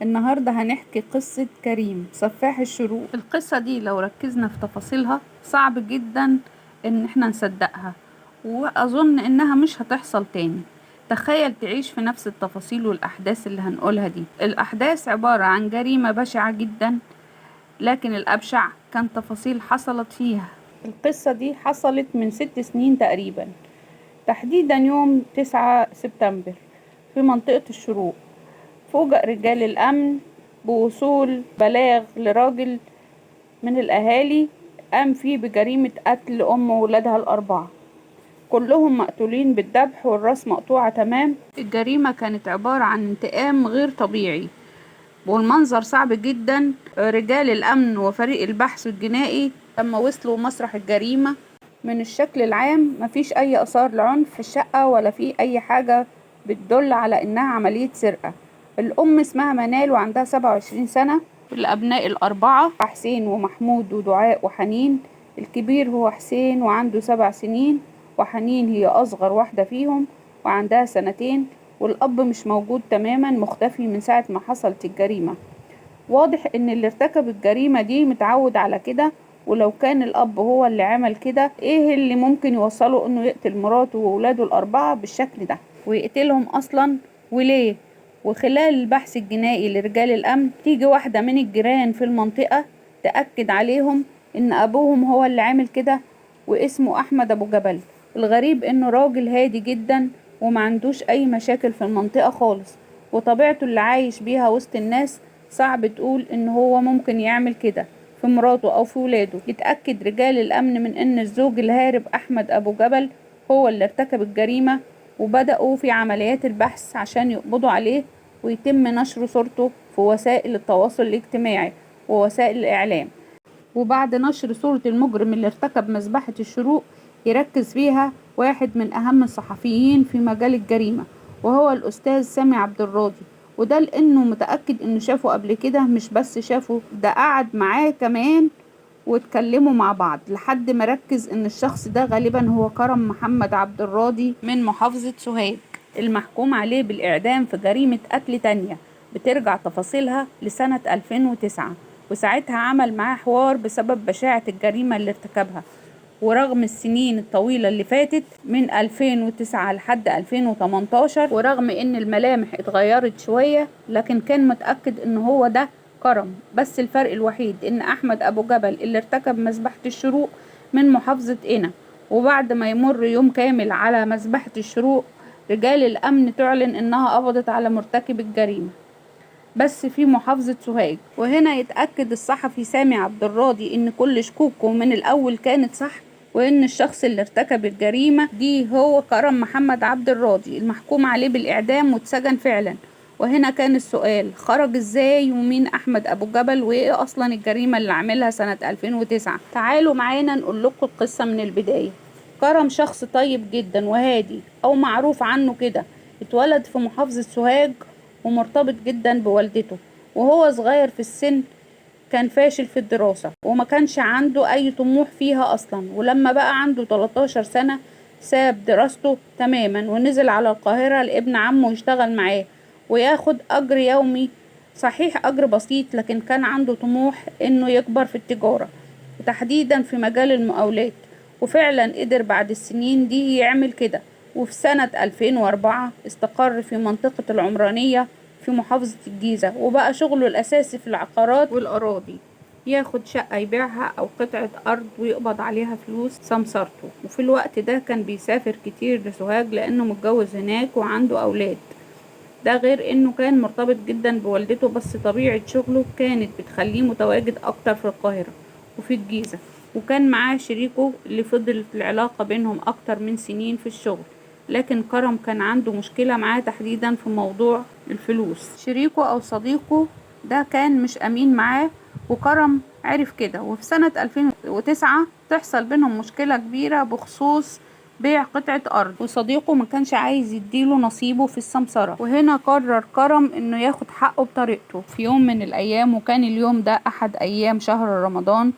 النهاردة هنحكي قصة كريم سفاح الشروق. القصة دي لو ركزنا في تفاصيلها صعب جدا ان احنا نصدقها، واظن انها مش هتحصل تاني. تخيل تعيش في نفس التفاصيل والاحداث اللي هنقولها دي. الاحداث عبارة عن جريمة بشعة جدا، لكن الابشع كان تفاصيل حصلت فيها. القصة دي حصلت من 6 سنين تقريبا، تحديدا يوم 9 سبتمبر في منطقة الشروق. فوجئ رجال الأمن بوصول بلاغ لراجل من الأهالي قام فيه بجريمة قتل أم وولادها الأربعة، كلهم مقتولين بالذبح والراس مقطوعة تمام. الجريمة كانت عبارة عن انتقام غير طبيعي، والمنظر صعب جدا. رجال الأمن وفريق البحث الجنائي لما وصلوا مسرح الجريمة، من الشكل العام مفيش أي آثار لعنف في الشقة ولا في أي حاجة بتدل على إنها عملية سرقة. الأم اسمها منال وعندها 27 سنة. الأبناء الأربعة حسين ومحمود ودعاء وحنين. الكبير هو حسين وعنده 7 سنين، وحنين هي أصغر واحدة فيهم وعندها 2 سنين. والأب مش موجود تماما، مختفي من ساعة ما حصلت الجريمة. واضح ان اللي ارتكب الجريمة دي متعود على كده، ولو كان الأب هو اللي عمل كده، ايه اللي ممكن يوصله انه يقتل مراته وولاده الأربعة بالشكل ده ويقتلهم أصلا وليه؟ وخلال البحث الجنائي لرجال الأمن تيجي واحدة من الجيران في المنطقة تأكد عليهم إن أبوهم هو اللي عامل كده، واسمه أحمد أبو جبل. الغريب إنه راجل هادي جدا وما عندوش أي مشاكل في المنطقة خالص، وطبيعته اللي عايش بيها وسط الناس صعب تقول إن هو ممكن يعمل كده في مراته أو في ولاده. يتأكد رجال الأمن من إن الزوج الهارب أحمد أبو جبل هو اللي ارتكب الجريمة، وبدأوا في عمليات البحث عشان يقبضوا عليه ويتم نشر صورته في وسائل التواصل الاجتماعي ووسائل الإعلام. وبعد نشر صورة المجرم اللي ارتكب مذبحة الشروق يركز فيها واحد من أهم الصحفيين في مجال الجريمة، وهو الأستاذ سامي عبد الراضي. وده لأنه متأكد إنه شافه قبل كده، مش بس شافه، ده قعد معاه كمان واتكلموا مع بعض لحد ما ركز ان الشخص ده غالبا هو كرم محمد عبد الراضي من محافظة سوهاج، المحكوم عليه بالإعدام في جريمة قتل تانية بترجع تفاصيلها لسنة 2009. وساعتها عمل معاه حوار بسبب بشاعة الجريمة اللي ارتكبها. ورغم السنين الطويلة اللي فاتت من 2009 لحد 2018، ورغم ان الملامح اتغيرت شوية، لكن كان متأكد ان هو ده كرم. بس الفرق الوحيد ان احمد ابو جبل اللي ارتكب مذبحة الشروق من محافظة قنا. وبعد ما يمر يوم كامل على مذبحة الشروق، رجال الامن تعلن انها قبضت على مرتكب الجريمة بس في محافظة سوهاج. وهنا يتأكد الصحفي سامي عبد الراضي ان كل شكوكه من الاول كانت صح، وان الشخص اللي ارتكب الجريمة دي هو كرم محمد عبد الراضي المحكوم عليه بالاعدام واتسجن فعلا. وهنا كان السؤال، خرج ازاي؟ ومين احمد ابو جبل؟ وايه اصلا الجريمة اللي عملها سنة 2009؟ تعالوا معانا نقول لكم القصة من البداية. كرم شخص طيب جدا وهادي، او معروف عنه كده. اتولد في محافظة سوهاج ومرتبط جدا بوالدته. وهو صغير في السن كان فاشل في الدراسة وما كانش عنده أي طموح فيها أصلا. ولما بقى عنده 13 سنة ساب دراسته تماما ونزل على القاهرة لابن عمه يشتغل معاه وياخد أجر يومي. صحيح أجر بسيط، لكن كان عنده طموح إنه يكبر في التجارة وتحديدا في مجال المقاولات. وفعلا قدر بعد السنين دي يعمل كده. وفي سنة 2004 استقر في منطقة العمرانية في محافظة الجيزة، وبقى شغله الأساسي في العقارات والأراضي. ياخد شقة يبيعها أو قطعة أرض ويقبض عليها فلوس سمسرته. وفي الوقت ده كان بيسافر كتير لسوهاج لأنه متجوز هناك وعنده أولاد. ده غير إنه كان مرتبط جدا بوالدته، بس طبيعة شغله كانت بتخليه متواجد أكتر في القاهرة وفي الجيزة. وكان معاه شريكه اللي فضلت العلاقة بينهم أكتر من سنين في الشغل. لكن كرم كان عنده مشكلة معاه تحديدا في موضوع الفلوس. شريكه أو صديقه ده كان مش أمين معاه، وكرم عرف كده. وفي سنة 2009 تحصل بينهم مشكلة كبيرة بخصوص بيع قطعة أرض، وصديقه ما كانش عايز يديله نصيبه في السمسرة. وهنا قرر كرم إنه ياخد حقه بطريقته. في يوم من الأيام، وكان اليوم ده أحد أيام شهر رمضان،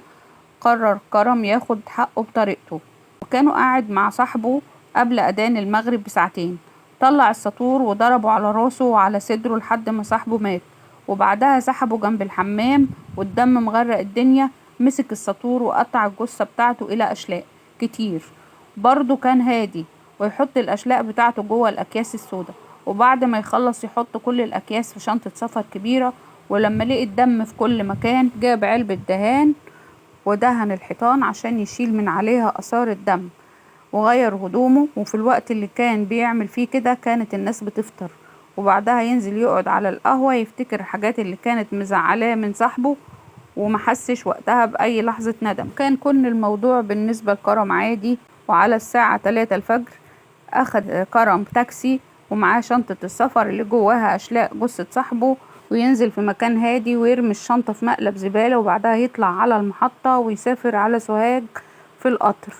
قرر كرم ياخد حقه بطريقته. وكانوا قاعد مع صاحبه قبل أذان المغرب بساعتين. طلع الساطور وضربه على راسه وعلى صدره لحد ما صاحبه مات. وبعدها سحبه جنب الحمام والدم مغرق الدنيا. مسك الساطور وقطع الجثة بتاعته إلى أشلاء كتير. برضه كان هادي ويحط الأشلاء بتاعته جوه الأكياس السوداء، وبعد ما يخلص يحط كل الأكياس في شنطة سفر كبيرة. ولما لقي الدم في كل مكان جاب علبة دهان ودهن الحيطان عشان يشيل من عليها آثار الدم، وغير هدومه. وفي الوقت اللي كان بيعمل فيه كده كانت الناس بتفطر، وبعدها ينزل يقعد على القهوة يفتكر الحاجات اللي كانت مزعلاه من صاحبه ومحسش وقتها بأي لحظة ندم. كان كل الموضوع بالنسبة لكرم عادي. وعلى الساعة 3 الفجر أخد كرم تاكسي ومعاه شنطة السفر اللي جواها أشلاء جثة صاحبه، وينزل في مكان هادي ويرمي الشنطة في مقلب زبالة، وبعدها يطلع على المحطة ويسافر على سوهاج في القطر.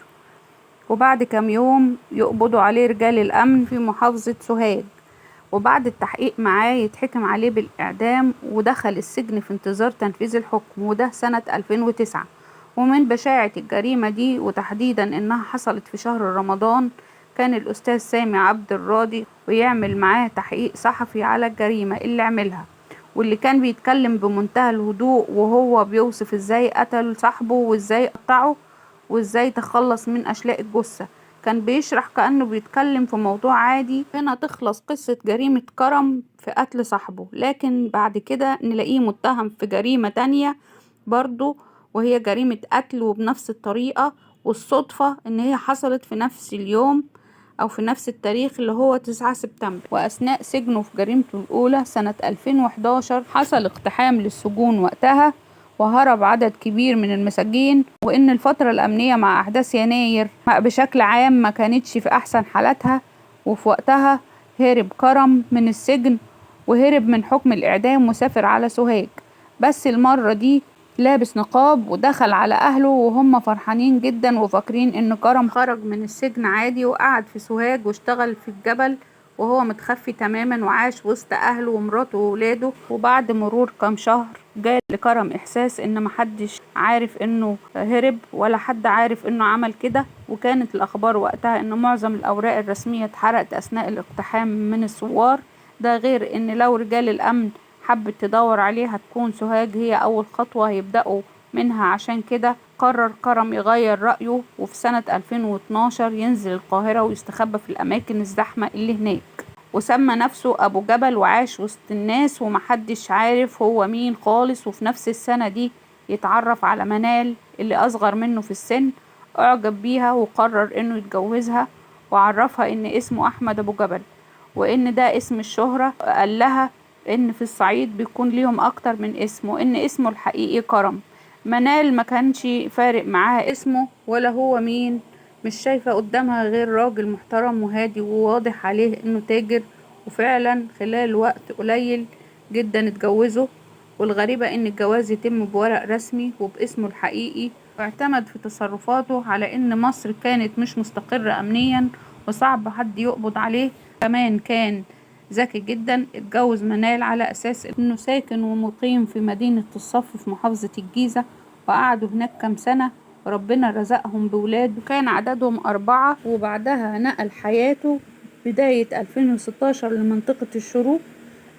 وبعد كام يوم يقبضوا عليه رجال الأمن في محافظة سوهاج، وبعد التحقيق معاه يتحكم عليه بالإعدام، ودخل السجن في انتظار تنفيذ الحكم، وده سنة 2009. ومن بشاعة الجريمة دي وتحديدا إنها حصلت في شهر رمضان كان الأستاذ سامي عبد الراضي ويعمل معاه تحقيق صحفي على الجريمة اللي عملها، واللي كان بيتكلم بمنتهى الهدوء وهو بيوصف ازاي قتل صاحبه وازاي قطعه وازاي تخلص من أشلاء الجثة. كان بيشرح كأنه بيتكلم في موضوع عادي. هنا تخلص قصة جريمة كرم في قتل صاحبه، لكن بعد كده نلاقيه متهم في جريمة تانية برضو، وهي جريمة قتل وبنفس الطريقة. والصدفة ان هي حصلت في نفس اليوم او في نفس التاريخ اللي هو 9 سبتمبر. واثناء سجنه في جريمته الاولى سنة 2011 حصل اقتحام للسجون وقتها وهرب عدد كبير من المساجين، وان الفترة الامنية مع احداث يناير بشكل عام ما كانتش في احسن حالاتها. وفي وقتها هرب كرم من السجن وهرب من حكم الاعدام وسافر على سوهاج، بس المرة دي لابس نقاب ودخل على اهله وهم فرحانين جدا وفاكرين ان كرم خرج من السجن عادي وقعد في سوهاج واشتغل في الجبل وهو متخفي تماما وعاش وسط اهله ومراته وولاده. وبعد مرور كام شهر جاء لكرم احساس ان محدش عارف انه هرب ولا حد عارف انه عمل كده. وكانت الاخبار وقتها ان معظم الاوراق الرسمية اتحرقت اثناء الاقتحام من الثوار. ده غير ان لو رجال الامن حبت تدور عليه هتكون سوهاج هي اول خطوة هيبدأوا منها. عشان كده قرر كرم يغير رأيه وفي سنة 2012 ينزل القاهرة ويستخبى في الأماكن الزحمة اللي هناك، وسمى نفسه أبو جبل وعاش وسط الناس ومحدش عارف هو مين خالص. وفي نفس السنة دي يتعرف على منال اللي أصغر منه في السن، أعجب بيها وقرر إنه يتجوزها، وعرفها إن اسمه أحمد أبو جبل وإن ده اسم الشهرة. قال لها إن في الصعيد بيكون ليهم أكتر من اسم وإن اسمه الحقيقي كرم. منال ما كانش فارق معاها اسمه ولا هو مين، مش شايفة قدامها غير راجل محترم وهادي وواضح عليه إنه تاجر. وفعلا خلال وقت قليل جدا اتجوزوا. والغريبة إن الجواز يتم بورق رسمي وباسمه الحقيقي، واعتمد في تصرفاته على إن مصر كانت مش مستقرة أمنيا وصعب حد يقبض عليه. كمان كان ذكي جدا، اتجوز منال على أساس إنه ساكن ومقيم في مدينة الصف في محافظة الجيزة، وقعدوا هناك كام سنة وربنا رزقهم بولاد وكان عددهم 4. وبعدها نقل حياته بداية 2016 لمنطقة الشروق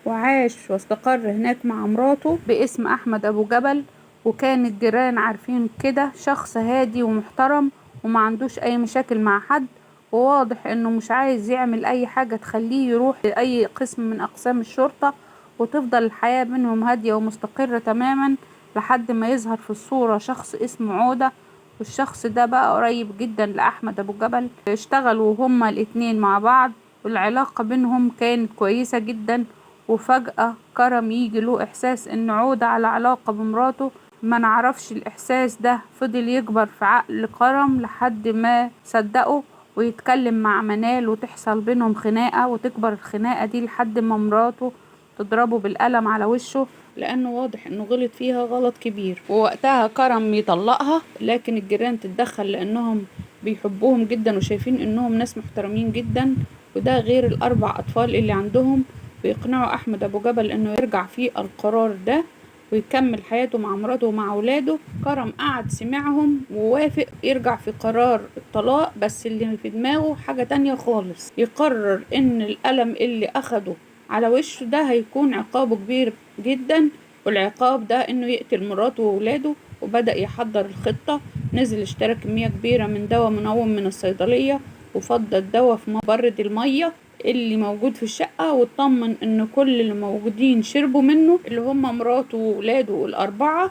وعاش واستقر هناك مع مراته باسم أحمد أبو جبل. وكان الجيران عارفين كده، شخص هادي ومحترم وما عندوش أي مشاكل مع حد، وواضح إنه مش عايز يعمل أي حاجة تخليه يروح لأي قسم من أقسام الشرطة، وتفضل الحياة بينهم هادية ومستقرة تماما لحد ما يظهر في الصورة شخص اسمه عودة. والشخص ده بقى قريب جدا لأحمد أبو جبل، اشتغلوا هما الاتنين مع بعض والعلاقة بينهم كانت كويسة جدا. وفجأة كرم يجي له إحساس إن عودة على علاقة بمراته. ما نعرفش الإحساس ده فضل يكبر في عقل كرم لحد ما صدقه ويتكلم مع منال وتحصل بينهم خناقة، وتكبر الخناقة دي لحد ما مراته تضربه بالقلم على وشه لأنه واضح إنه غلط فيها غلط كبير. ووقتها كرم يطلقها، لكن الجيران تتدخل لأنهم بيحبوهم جدا وشايفين إنهم ناس محترمين جدا، وده غير ال4 أطفال اللي عندهم. بيقنعوا أحمد أبو جبل إنه يرجع فيه القرار ده ويكمل حياته مع مراته ومع ولاده. كرم قعد سمعهم ووافق يرجع في قرار الطلاق، بس اللي في دماغه حاجة تانية خالص. يقرر إن الألم اللي أخده على وشه ده هيكون عقابه كبير جدا، والعقاب ده انه يقتل مراته وولاده. وبدأ يحضر الخطة، نزل اشترى كمية كبيرة من دواء منوم من الصيدلية، وفضى الدواء في مبرد المية اللي موجود في الشقة، واطمن ان كل اللي موجودين شربوا منه، اللي هم مراته وولاده الأربعة.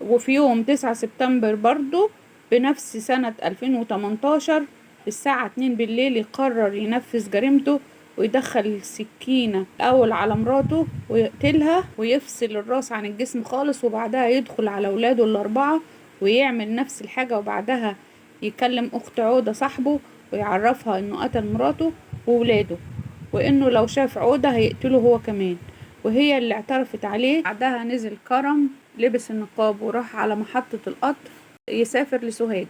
وفي يوم 9 سبتمبر برضو بنفس سنة 2018 الساعة 2 بالليل يقرر ينفذ جريمته، ويدخل السكينة الأول على مراته ويقتلها ويفصل الراس عن الجسم خالص، وبعدها يدخل على ولاده الأربعة ويعمل نفس الحاجة، وبعدها يكلم أخت عودة صاحبه ويعرفها إنه قتل مراته وولاده، وإنه لو شاف عودة هيقتله هو كمان، وهي اللي اعترفت عليه. بعدها نزل كرم، لبس النقاب وراح على محطة القطر يسافر لسوهاج،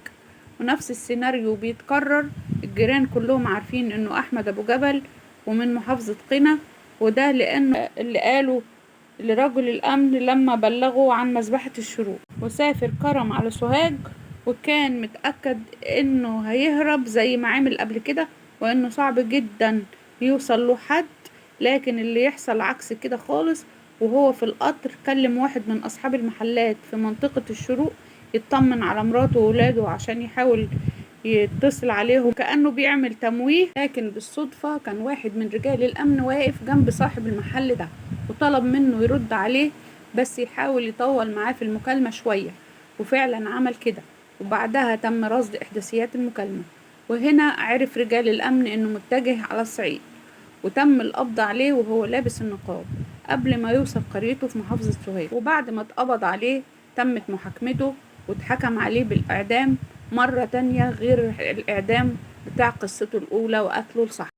ونفس السيناريو بيتكرر. الجيران كلهم عارفين انه احمد ابو جبل ومن محافظة قنا، وده لان اللي قالوا لرجل الامن لما بلغوا عن مذبحة الشروق. وسافر كرم على سوهاج، وكان متأكد انه هيهرب زي ما عمل قبل كده، وانه صعب جدا يوصل له حد، لكن اللي يحصل عكس كده خالص. وهو في القطر كلم واحد من اصحاب المحلات في منطقة الشروق يطمن على مراته وولاده عشان يحاول يتصل عليهم كأنه بيعمل تمويه، لكن بالصدفة كان واحد من رجال الأمن واقف جنب صاحب المحل ده وطلب منه يرد عليه، بس يحاول يطول معاه في المكالمة شوية، وفعلا عمل كده. وبعدها تم رصد إحداثيات المكالمة، وهنا عرف رجال الأمن إنه متجه على الصعيد، وتم القبض عليه وهو لابس النقاب قبل ما يوصل قريته في محافظة سوهاج. وبعد ما اتقبض عليه تمت محاكمته واتحكم عليه بالإعدام مرة تانية غير الإعدام بتاع قصته الأولى وقتله لصاحبه.